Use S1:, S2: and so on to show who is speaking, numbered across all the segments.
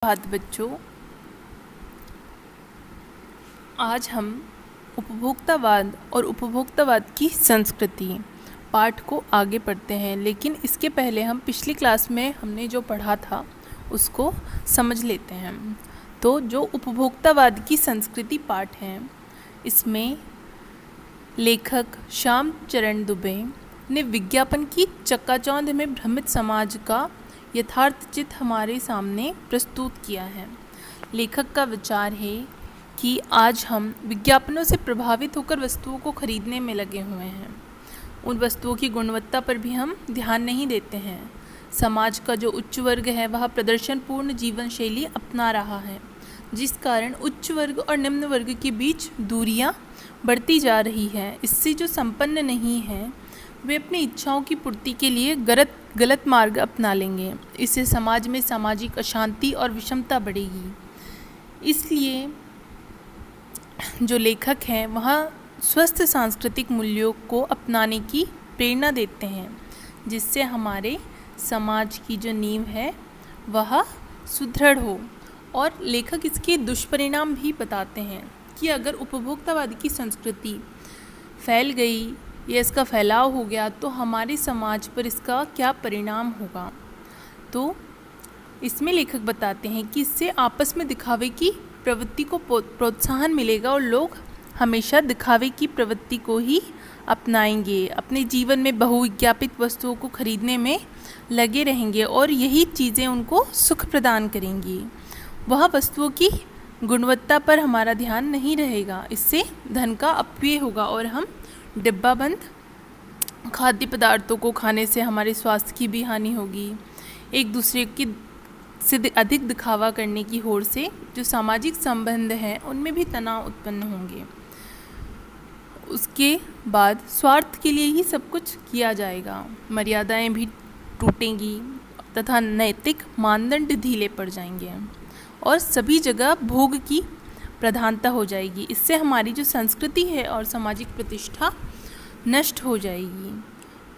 S1: बात बच्चों, आज हम उपभोक्तावाद और उपभोक्तावाद की संस्कृति पाठ को आगे पढ़ते हैं। लेकिन इसके पहले हम पिछली क्लास में हमने जो पढ़ा था उसको समझ लेते हैं। तो जो उपभोक्तावाद की संस्कृति पाठ है, इसमें लेखक श्याम चरण दुबे ने विज्ञापन की चकाचौंध में भ्रमित समाज का यथार्थ चित्र हमारे सामने प्रस्तुत किया है। लेखक का विचार है कि आज हम विज्ञापनों से प्रभावित होकर वस्तुओं को खरीदने में लगे हुए हैं। उन वस्तुओं की गुणवत्ता पर भी हम ध्यान नहीं देते हैं। समाज का जो उच्च वर्ग है वह प्रदर्शनपूर्ण जीवन शैली अपना रहा है, जिस कारण उच्च वर्ग और निम्न वर्ग के बीच दूरियां बढ़ती जा रही है। इससे जो संपन्न नहीं हैं वे अपनी इच्छाओं की पूर्ति के लिए गलत मार्ग अपना लेंगे। इससे समाज में सामाजिक अशांति और विषमता बढ़ेगी। इसलिए जो लेखक हैं वह स्वस्थ सांस्कृतिक मूल्यों को अपनाने की प्रेरणा देते हैं, जिससे हमारे समाज की जो नींव है वह सुदृढ़ हो। और लेखक इसके दुष्परिणाम भी बताते हैं कि अगर उपभोक्तावाद की संस्कृति फैल गई या इसका फैलाव हो गया तो हमारे समाज पर इसका क्या परिणाम होगा। तो इसमें लेखक बताते हैं कि इससे आपस में दिखावे की प्रवृत्ति को प्रोत्साहन मिलेगा और लोग हमेशा दिखावे की प्रवृत्ति को ही अपनाएंगे, अपने जीवन में बहुविज्ञापित वस्तुओं को खरीदने में लगे रहेंगे और यही चीज़ें उनको सुख प्रदान करेंगी। वह वस्तुओं की गुणवत्ता पर हमारा ध्यान नहीं रहेगा। इससे धन का अपव्यय होगा और हम डिब्बाबंद खाद्य पदार्थों को खाने से हमारे स्वास्थ्य की भी हानि होगी। एक दूसरे की से अधिक दिखावा करने की होड़ से जो सामाजिक संबंध हैं उनमें भी तनाव उत्पन्न होंगे। उसके बाद स्वार्थ के लिए ही सब कुछ किया जाएगा, मर्यादाएं भी टूटेंगी तथा नैतिक मानदंड ढीले पड़ जाएंगे और सभी जगह भोग की प्रधानता हो जाएगी। इससे हमारी जो संस्कृति है और सामाजिक प्रतिष्ठा नष्ट हो जाएगी।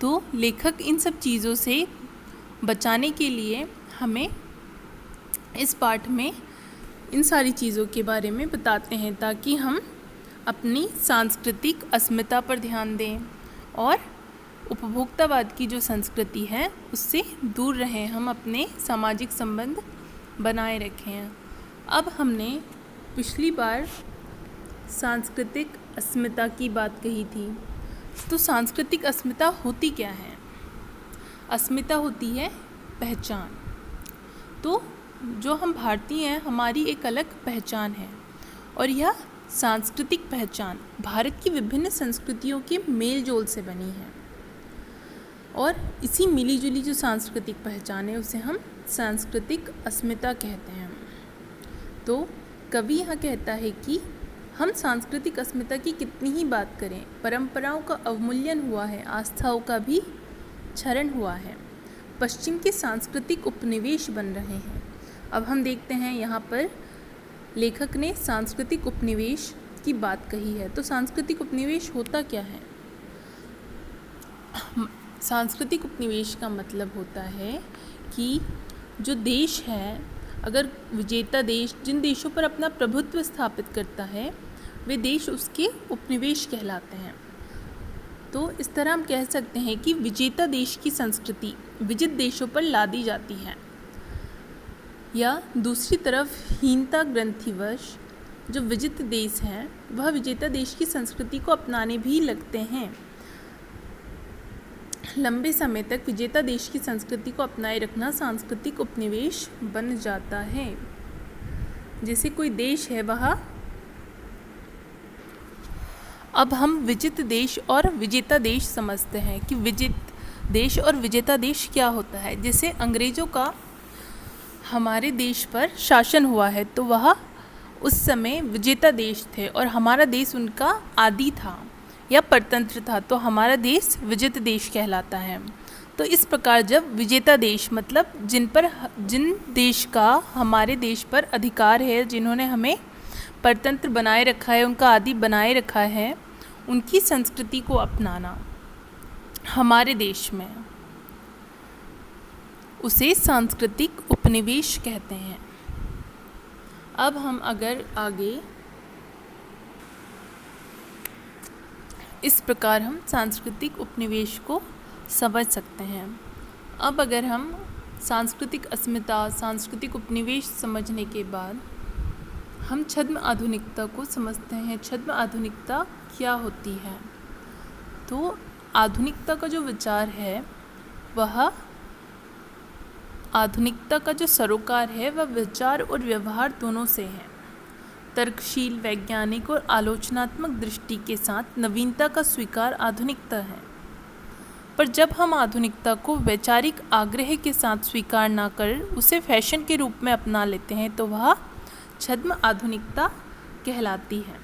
S1: तो लेखक इन सब चीज़ों से बचाने के लिए हमें इस पाठ में इन सारी चीज़ों के बारे में बताते हैं, ताकि हम अपनी सांस्कृतिक अस्मिता पर ध्यान दें और उपभोक्तावाद की जो संस्कृति है उससे दूर रहें, हम अपने सामाजिक संबंध बनाए रखें। अब हमने पिछली बार सांस्कृतिक अस्मिता की बात कही थी। तो सांस्कृतिक अस्मिता होती क्या है? अस्मिता होती है पहचान। तो जो हम भारतीय हैं हमारी एक अलग पहचान है और यह सांस्कृतिक पहचान भारत की विभिन्न संस्कृतियों के मेल जोल से बनी है और इसी मिली जुली जो सांस्कृतिक पहचान है उसे हम सांस्कृतिक अस्मिता कहते हैं। तो कवि यहाँ कहता है कि हम सांस्कृतिक अस्मिता की कितनी ही बात करें, परंपराओं का अवमूल्यन हुआ है, आस्थाओं का भी क्षरण हुआ है, पश्चिम के सांस्कृतिक उपनिवेश बन रहे हैं। अब हम देखते हैं यहाँ पर लेखक ने सांस्कृतिक उपनिवेश की बात कही है। तो सांस्कृतिक उपनिवेश होता क्या है? सांस्कृतिक उपनिवेश का मतलब होता है कि जो देश है, अगर विजेता देश जिन देशों पर अपना प्रभुत्व स्थापित करता है वे देश उसके उपनिवेश कहलाते हैं। तो इस तरह हम कह सकते हैं कि विजेता देश की संस्कृति विजित देशों पर लादी जाती है, या दूसरी तरफ हीनता ग्रंथिवश जो विजित देश हैं वह विजेता देश की संस्कृति को अपनाने भी लगते हैं। लंबे समय तक विजेता देश की संस्कृति को अपनाए रखना सांस्कृतिक उपनिवेश बन जाता है। जैसे कोई देश है वह, अब हम विजित देश और विजेता देश समझते हैं कि विजित देश और विजेता देश क्या होता है। जैसे अंग्रेज़ों का हमारे देश पर शासन हुआ है तो वह उस समय विजेता देश थे और हमारा देश उनका आदि था या परतंत्र था, तो हमारा देश विजित देश कहलाता है। तो इस प्रकार जब विजेता देश मतलब जिन देश का हमारे देश पर अधिकार है, जिन्होंने हमें परतंत्र बनाए रखा है, उनका आदि बनाए रखा है, उनकी संस्कृति को अपनाना हमारे देश में, उसे सांस्कृतिक उपनिवेश कहते हैं। अब हम अगर आगे इस प्रकार हम सांस्कृतिक उपनिवेश को समझ सकते हैं। अब अगर हम सांस्कृतिक अस्मिता, सांस्कृतिक उपनिवेश समझने के बाद हम छद्म आधुनिकता को समझते हैं। छद्म आधुनिकता क्या होती है? तो आधुनिकता का जो विचार है वह आधुनिकता का जो सरोकार है वह विचार और व्यवहार दोनों से है। तर्कशील, वैज्ञानिक और आलोचनात्मक दृष्टि के साथ नवीनता का स्वीकार आधुनिकता है। पर जब हम आधुनिकता को वैचारिक आग्रह के साथ स्वीकार ना कर उसे फैशन के रूप में अपना लेते हैं तो वह छद्म आधुनिकता कहलाती है।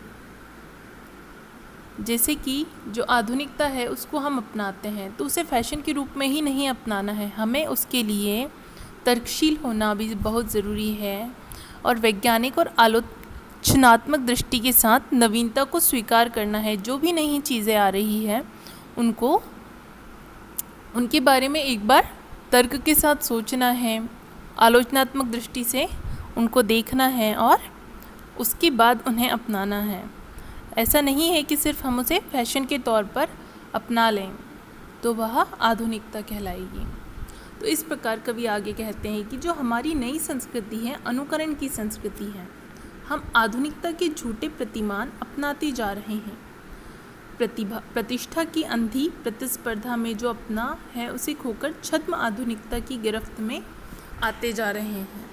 S1: जैसे कि जो आधुनिकता है उसको हम अपनाते हैं तो उसे फैशन के रूप में ही नहीं अपनाना है, हमें उसके लिए तर्कशील होना भी बहुत ज़रूरी है और वैज्ञानिक और आलोचनात्मक दृष्टि के साथ नवीनता को स्वीकार करना है। जो भी नई चीज़ें आ रही है उनके बारे में एक बार तर्क के साथ सोचना है, आलोचनात्मक दृष्टि से उनको देखना है और उसके बाद उन्हें अपनाना है। ऐसा नहीं है कि सिर्फ हम उसे फैशन के तौर पर अपना लें तो वह आधुनिकता कहलाएगी। तो इस प्रकार कवि आगे कहते हैं कि जो हमारी नई संस्कृति है अनुकरण की संस्कृति है। हम आधुनिकता के झूठे प्रतिमान अपनाते जा रहे हैं। प्रतिष्ठा की अंधी प्रतिस्पर्धा में जो अपना है उसे खोकर छद्म आधुनिकता की गिरफ्त में आते जा रहे हैं।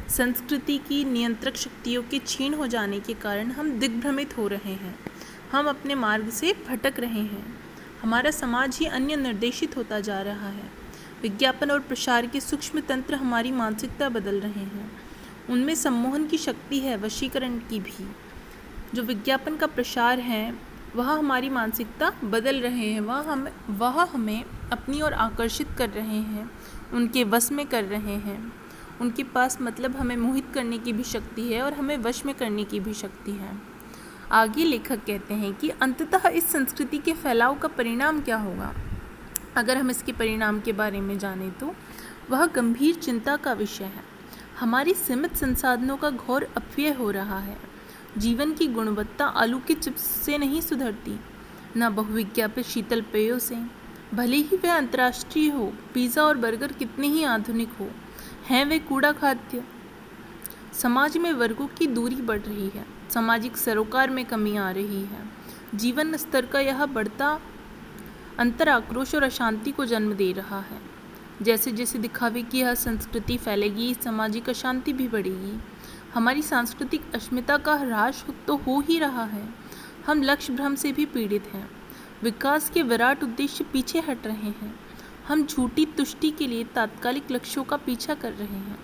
S1: संस्कृति की नियंत्रक शक्तियों के क्षीण हो जाने के कारण हम दिग्भ्रमित हो रहे हैं। हम अपने मार्ग से भटक रहे हैं। हमारा समाज ही अन्य निर्देशित होता जा रहा है। विज्ञापन और प्रसार के सूक्ष्म तंत्र हमारी मानसिकता बदल रहे हैं। उनमें सम्मोहन की शक्ति है, वशीकरण की भी। जो विज्ञापन का प्रसार है वह हमारी मानसिकता बदल रहे हैं। वह हमें अपनी ओर आकर्षित कर रहे हैं, उनके वश में कर रहे हैं। उनके पास मतलब हमें मोहित करने की भी शक्ति है और हमें वश में करने की भी शक्ति है। आगे लेखक कहते हैं कि अंततः इस संस्कृति के फैलाव का परिणाम क्या होगा। अगर हम इसके परिणाम के बारे में जानें तो वह गंभीर चिंता का विषय है। हमारी सीमित संसाधनों का घोर अपव्यय हो रहा है। जीवन की गुणवत्ता आलू के चिप्स से नहीं सुधरती, न बहुविज्ञापित शीतल पेयों से। भले ही वह अंतर्राष्ट्रीय हो, पिज़्ज़ा और बर्गर कितने ही आधुनिक हो, हैं वे कूड़ा खाद्य। समाज में वर्गों की दूरी बढ़ रही है, सामाजिक सरोकार में कमी आ रही है। जीवन स्तर का यह बढ़ता अंतर आक्रोश और अशांति को जन्म दे रहा है। जैसे जैसे दिखावे की यह संस्कृति फैलेगी, सामाजिक अशांति भी बढ़ेगी। हमारी सांस्कृतिक अस्मिता का ह्रास तो हो ही रहा है। हम लक्ष्य भ्रम से भी पीड़ित हैं। विकास के विराट उद्देश्य पीछे हट रहे हैं। हम झूठी तुष्टि के लिए तात्कालिक लक्ष्यों का पीछा कर रहे हैं।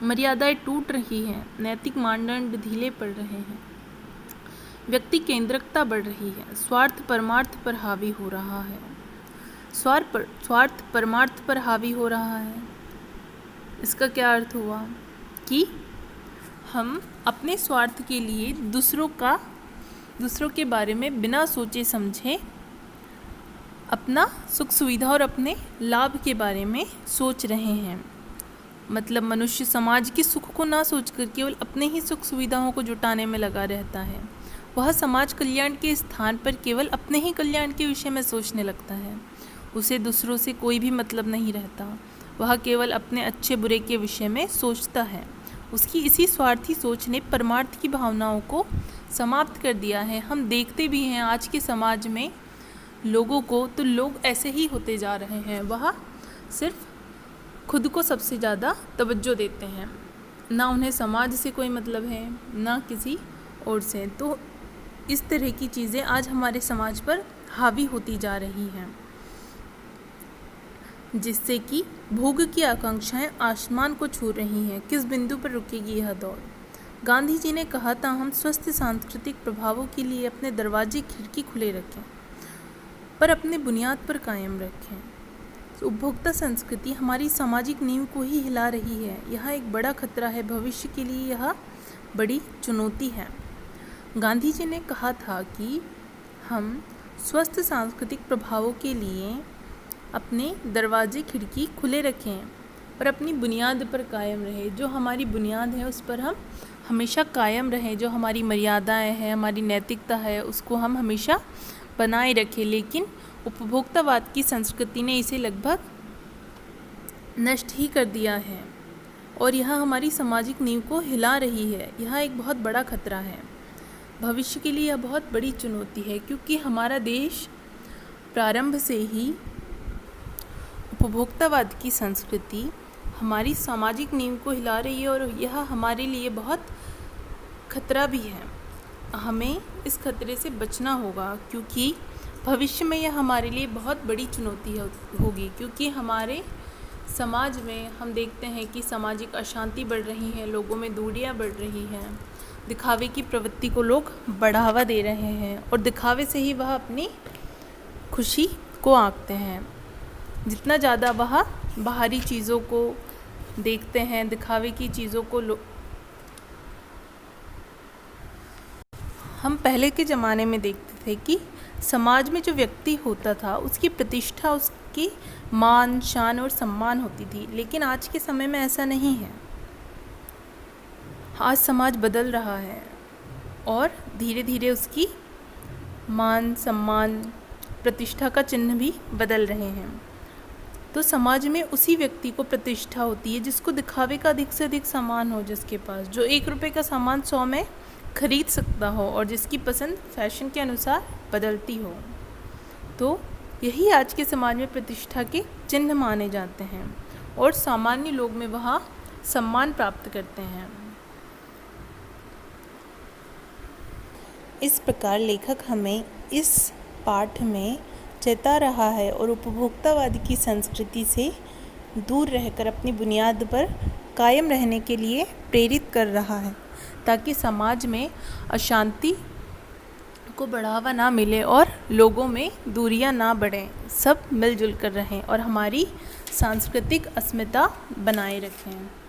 S1: मर्यादाएं टूट रही हैं, नैतिक मानदंड ढीले पड़ रहे हैं। व्यक्ति केंद्रकता बढ़ रही है, स्वार्थ परमार्थ पर हावी हो रहा है। स्वार्थ परमार्थ पर हावी हो रहा है। इसका क्या अर्थ हुआ कि हम अपने स्वार्थ के लिए दूसरों के बारे में बिना सोचे समझे अपना सुख सुविधा और अपने लाभ के बारे में सोच रहे हैं। मतलब मनुष्य समाज के सुख को ना सोचकर केवल अपने ही सुख सुविधाओं को जुटाने में लगा रहता है। वह समाज कल्याण के स्थान पर केवल अपने ही कल्याण के विषय में सोचने लगता है। उसे दूसरों से कोई भी मतलब नहीं रहता। वह केवल अपने अच्छे बुरे के विषय में सोचता है। उसकी इसी स्वार्थी सोच ने परमार्थ की भावनाओं को समाप्त कर दिया है। हम देखते भी हैं आज के समाज में लोगों को, तो लोग ऐसे ही होते जा रहे हैं। वह सिर्फ खुद को सबसे ज़्यादा तवज्जो देते हैं, ना उन्हें समाज से कोई मतलब है ना किसी और से। तो इस तरह की चीज़ें आज हमारे समाज पर हावी होती जा रही हैं, जिससे कि भोग की आकांक्षाएं आसमान को छू रही हैं। किस बिंदु पर रुकेगी यह दौड़? गांधी जी ने कहा था, हम स्वस्थ सांस्कृतिक प्रभावों के लिए अपने दरवाजे खिड़की खुले रखें, पर अपने बुनियाद पर कायम रखें। उपभोक्ता संस्कृति हमारी सामाजिक नींव को ही हिला रही है। यह एक बड़ा खतरा है। भविष्य के लिए यह बड़ी चुनौती है। गांधी जी ने कहा था कि हम स्वस्थ सांस्कृतिक प्रभावों के लिए अपने दरवाजे खिड़की खुले रखें, और अपनी बुनियाद पर कायम रहे। जो हमारी बुनियाद है उस पर हम हमेशा कायम रहें, जो हमारी मर्यादाएं हैं, हमारी नैतिकता है, उसको हम हमेशा बनाए रखें। लेकिन उपभोक्तावाद की संस्कृति ने इसे लगभग नष्ट ही कर दिया है और यह हमारी सामाजिक नींव को हिला रही है। यह एक बहुत बड़ा खतरा है। भविष्य के लिए यह बहुत बड़ी चुनौती है, क्योंकि हमारा देश प्रारंभ से ही उपभोक्तावाद की संस्कृति हमारी सामाजिक नींव को हिला रही है और यह हमारे लिए बहुत खतरा भी है। हमें इस खतरे से बचना होगा, क्योंकि भविष्य में यह हमारे लिए बहुत बड़ी चुनौती होगी। क्योंकि हमारे समाज में हम देखते हैं कि सामाजिक अशांति बढ़ रही है, लोगों में दूरियां बढ़ रही हैं, दिखावे की प्रवृत्ति को लोग बढ़ावा दे रहे हैं और दिखावे से ही वह अपनी खुशी को आंकते हैं। जितना ज़्यादा वह बाहरी चीज़ों को देखते हैं, दिखावे की चीज़ों को हम पहले के ज़माने में देखते थे कि समाज में जो व्यक्ति होता था उसकी प्रतिष्ठा, उसकी मान, शान और सम्मान होती थी। लेकिन आज के समय में ऐसा नहीं है। आज समाज बदल रहा है और धीरे धीरे उसकी मान, सम्मान, प्रतिष्ठा का चिन्ह भी बदल रहे हैं। तो समाज में उसी व्यक्ति को प्रतिष्ठा होती है जिसको दिखावे का अधिक से अधिक सामान हो, जिसके पास जो 1 रुपये का सामान 100 में खरीद सकता हो और जिसकी पसंद फैशन के अनुसार बदलती हो। तो यही आज के समाज में प्रतिष्ठा के चिन्ह माने जाते हैं और सामान्य लोग में वह सम्मान प्राप्त करते हैं। इस प्रकार लेखक हमें इस पाठ में चेता रहा है और उपभोक्तावाद की संस्कृति से दूर रहकर अपनी बुनियाद पर कायम रहने के लिए प्रेरित कर रहा है, ताकि समाज में अशांति को बढ़ावा ना मिले और लोगों में दूरियां ना बढ़ें, सब मिलजुल कर रहें और हमारी सांस्कृतिक अस्मिता बनाए रखें।